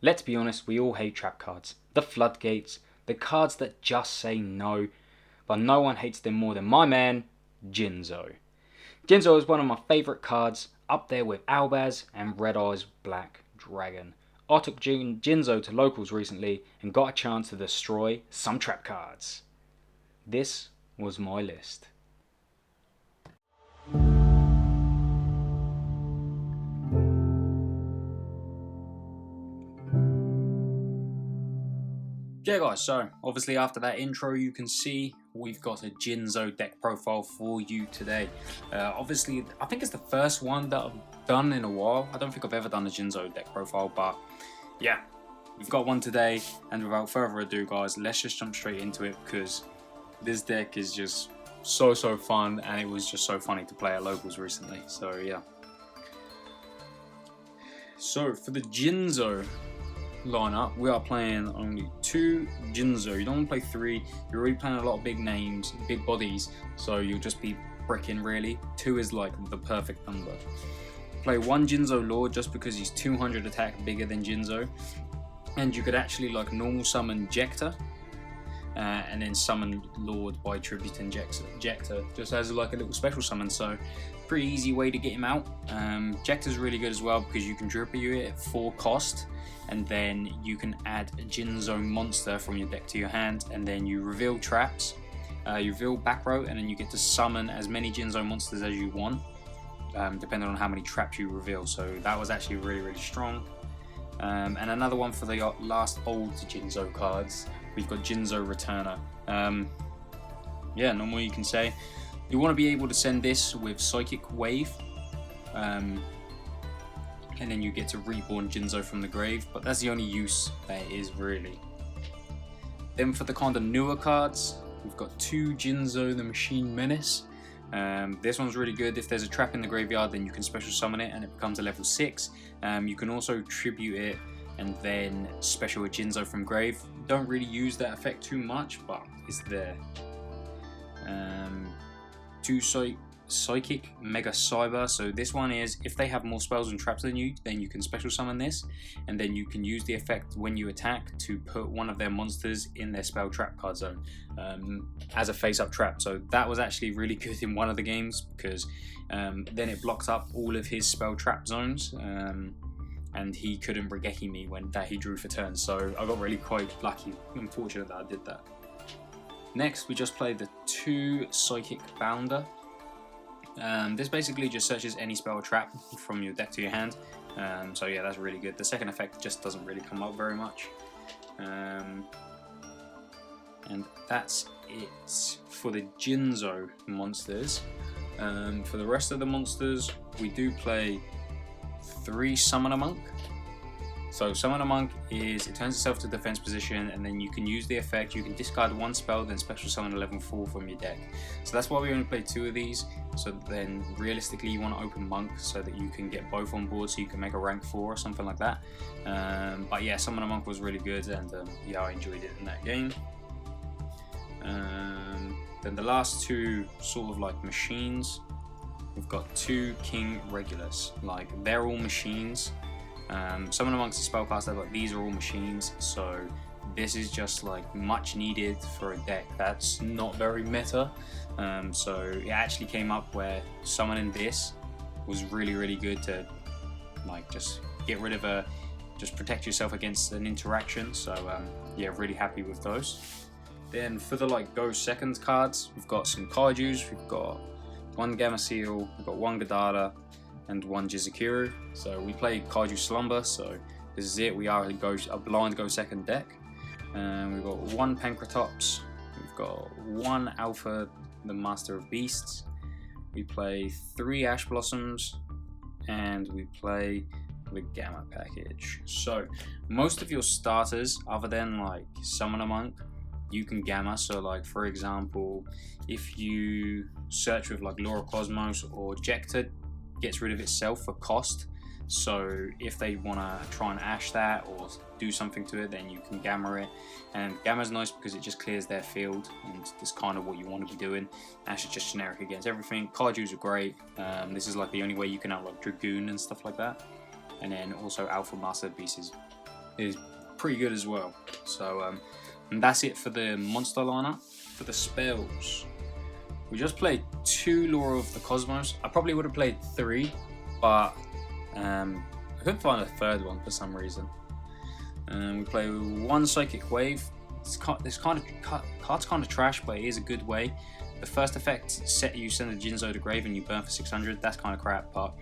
Let's be honest, we all hate trap cards. The floodgates, the cards that just say no, but no one hates them more than my man, Jinzo. Jinzo is one of my favourite cards, up there with Albaz and Red Eyes Black Dragon. I took Jinzo to locals recently and got a chance to destroy some trap cards. This was my list. Yeah guys, so obviously after that intro you can see we've got a Jinzo deck profile for you today. Obviously I think it's the first one that I've done in a while. I don't think I've ever done a Jinzo deck profile, but yeah, we've got one today, and without further ado guys, let's just jump straight into it because this deck is just so fun and it was just so funny to play at locals recently, so yeah. So for the Jinzo lineup, we are playing only 2 Jinzo. You don't want to play 3. You're already playing a lot of big names, big bodies, so you'll just be bricking really. 2 is like the perfect number. Play 1 Jinzo Lord just because he's 200 attack bigger than Jinzo, and you could actually like normal summon Jector and then summon Lord by tributing Jector just as like a little special summon, so pretty easy way to get him out. Jector's really good as well because you can tribute it for cost, and then you can add a Jinzo monster from your deck to your hand, and then you reveal traps, you reveal back row, and then you get to summon as many Jinzo monsters as you want, depending on how many traps you reveal. So that was actually really strong. And another one for the last old Jinzo cards, we've got Jinzo Returner. Yeah, not more you can say. You want to be able to send this with Psychic Wave, and then you get to reborn Jinzo from the grave, but that's the only use that it is really. Then for the kind of newer cards, we've got 2 Jinzo the Machine Menace. This one's really good. If there's a trap in the graveyard, then you can special summon it and it becomes a level 6. You can also tribute it and then special a Jinzo from grave. Don't really use that effect too much, but it's there. 2 Psychic Mega Cyber. So this one is, if they have more spells and traps than you, then you can special summon this, and then you can use the effect when you attack to put one of their monsters in their spell trap card zone as a face-up trap. So that was actually really good in one of the games because then it blocked up all of his spell trap zones, and he couldn't Regeki me when that he drew for turn. So I got really quite lucky and fortunate that I did that. Next, we just played the 2 Psychic Bounder. This basically just searches any spell or trap from your deck to your hand. So yeah, that's really good. The second effect just doesn't really come up very much. And that's it for the Jinzo monsters. For the rest of the monsters, we do play 3 Summoner Monk. So Summoner Monk is, it turns itself to defense position, and then you can use the effect. You can discard 1 spell, then special summon a level 4 from your deck. So that's why we only play 2 of these. So then realistically you want to open Monk so that you can get both on board, so you can make a rank 4 or something like that. But yeah, Summoner Monk was really good, and yeah, I enjoyed it in that game. Then the last 2 sort of like machines, we've got 2 King Regulus. Like, they're all machines. Summoner Monk's a spellcaster, but these are all machines, so this is just like much needed for a deck that's not very meta. So it actually came up where summoning this was really good to like just get rid of just protect yourself against an interaction. So yeah, really happy with those. Then for the like go second cards, we've got some Kaijus. We've got 1 Gamma Seal, we've got 1 Gadara, and 1 Jizukuru. So we play Kaiju Slumber, so this is it. We are a blind go second deck. We've got 1 Pankratops, we've got 1 Alpha, the Master of Beasts. We play 3 Ash Blossoms, and we play the Gamma package. So most of your starters, other than like Summoner Monk, you can Gamma. So like for example, if you search with like Laura Cosmos, or Jector gets rid of itself for cost, so if they want to try and Ash that or do something to it, then you can Gamma it. And Gamma's nice because it just clears their field, and that's kind of what you want to be doing. Ash is just generic against everything. Kaijus are great. This is like the only way you can outlook Dragoon and stuff like that. And then also Alpha Master Beast is is pretty good as well. So and that's it for the monster lineup. For the spells, we just played 2 Law of the Cosmos. I probably would have played 3, but I couldn't find a 3rd one for some reason. We play 1 Psychic Wave. This card's kind of trash, but it is a good way. The first effect, set you send a Jinzo to grave and you burn for 600. That's kind of crap. But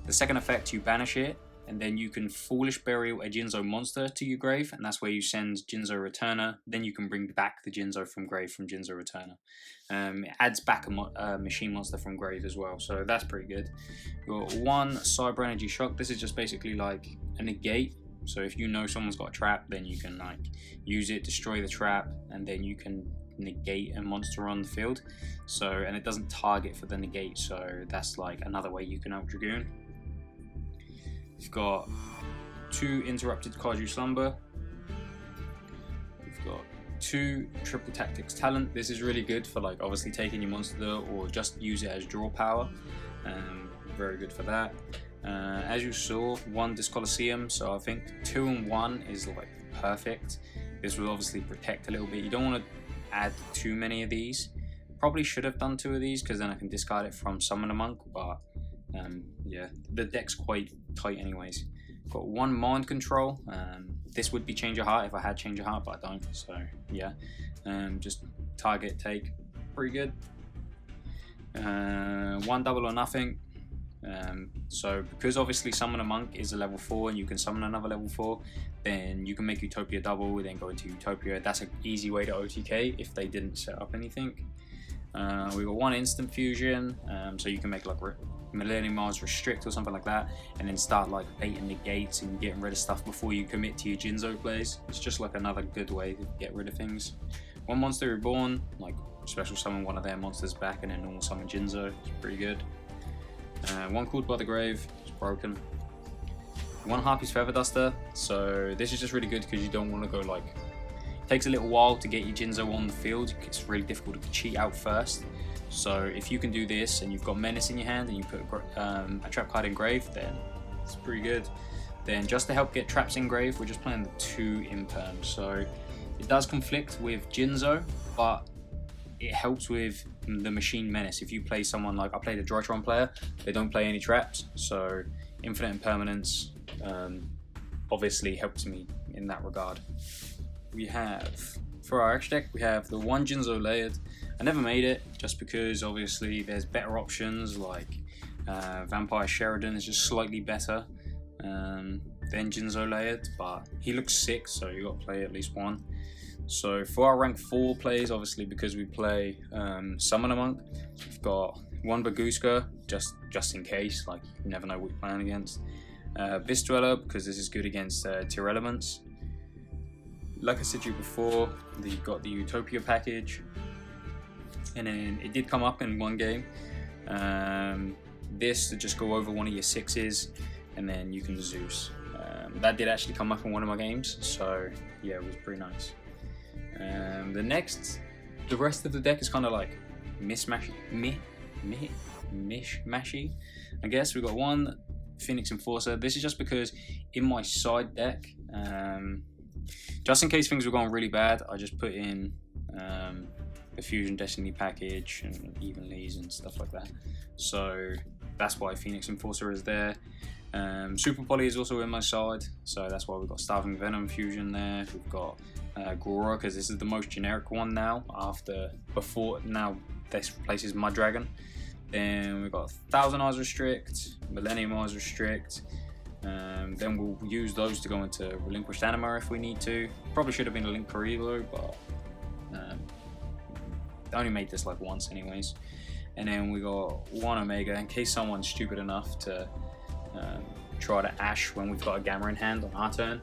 the second effect, you banish it, and then you can Foolish Burial a Jinzo monster to your grave, and that's where you send Jinzo Returner. Then you can bring back the Jinzo from grave from Jinzo Returner. It adds back a machine monster from grave as well, so that's pretty good. You've got 1 Cyber Energy Shock. This is just basically like a negate. So if you know someone's got a trap, then you can like use it, destroy the trap, and then you can negate a monster on the field. So, and it doesn't target for the negate, so that's like another way you can out Dragoon. We've got 2 Interrupted Kaiju Slumber. We've got 2 Triple Tactics Talent. This is really good for like obviously taking your monster or just use it as draw power. Very good for that. As you saw, 1 Discoliseum, so I think 2 and 1 is like perfect. This will obviously protect a little bit. You don't want to add too many of these. Probably should have done 2 of these because then I can discard it from Summon a Monk, but yeah, the deck's quite tight anyways. Got 1 Mind Control. This would be Change of Heart if I had Change of Heart, but I don't, so yeah. Just target, take, pretty good. 1 Double or Nothing. So because obviously Summon a Monk is a level 4 and you can summon another level 4, then you can make Utopia double, then go into Utopia. That's an easy way to OTK if they didn't set up anything. We got 1 Instant Fusion, so you can make like Millennium Mars Restrict or something like that, and then start like baiting the gates and getting rid of stuff before you commit to your Jinzo plays. It's just like another good way to get rid of things. 1 Monster Reborn, like special summon one of their monsters back and then normal summon Jinzo. It's pretty good. 1 Called by the Grave, it's broken. 1 Harpy's Feather Duster, so this is just really good because you don't want to go like, it takes a little while to get your Jinzo on the field. It's really difficult to cheat out first. So if you can do this and you've got Menace in your hand and you put a trap card in grave, then it's pretty good. Then just to help get traps in grave, we're just playing the 2 Imperm. So it does conflict with Jinzo, but it helps with the Machine Menace. If you play someone like, I played a Drytron player, they don't play any traps, so Infinite Impermanence obviously helps me in that regard. We have, for our extra deck, we have the 1 Jinzo Layered. I never made it just because obviously there's better options like Vampire Sheridan is just slightly better than Jinzo Layered, but he looks sick, so you got to play at least 1. So for our rank 4 plays, obviously because we play Summon a Monk, we've got 1 Baguska just in case, like you never know what you're playing against. Beast Dweller, because this is good against tier elements. Like I said to you before, you got the Utopia package, and then it did come up in 1 game. This to just go over one of your 6s, and then you can Zeus. That did actually come up in one of my games, so yeah, it was pretty nice. The rest of the deck is kind of like mishmashy, I guess. We got 1 Phoenix Enforcer. This is just because in my side deck, just in case things were going really bad, I just put in the Fusion Destiny package and Evenlies and stuff like that. So that's why Phoenix Enforcer is there. Super Poly is also in my side, so that's why we've got Starving Venom Fusion there. We've got Gora, because this is the most generic one now. Now this replaces Mud Dragon. Then we've got 1000 Eyes Restrict, Millennium Eyes Restrict. Then we'll use those to go into Relinquished Anima if we need to. Probably should have been a Link Karibo, but I only made this like once anyways. And then we got 1 Omega in case someone's stupid enough to try to Ash when we've got a Gamma in hand on our turn.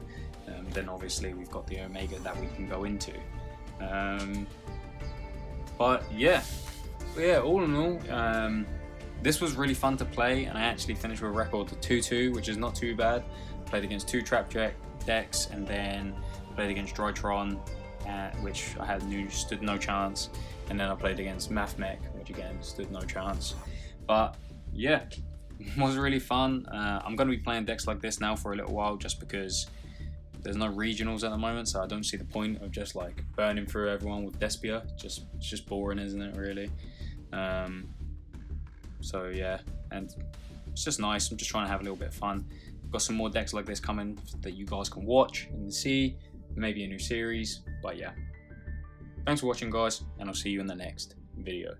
Then obviously we've got the Omega that we can go into. But yeah, all in all, this was really fun to play, and I actually finished with a record of 2-2, which is not too bad. Played against 2 Trap decks, and then played against Drytron, which I had stood no chance, and then I played against Mathmech, which again stood no chance. But yeah, it was really fun. I'm going to be playing decks like this now for a little while, just because There's no regionals at the moment, so I don't see the point of just like burning through everyone with Despia. It's just boring, isn't it, really? So yeah, and it's just nice. I'm just trying to have a little bit of fun. I've got some more decks like this coming that you guys can watch and see, maybe a new series. But yeah, thanks for watching, guys, and I'll see you in the next video.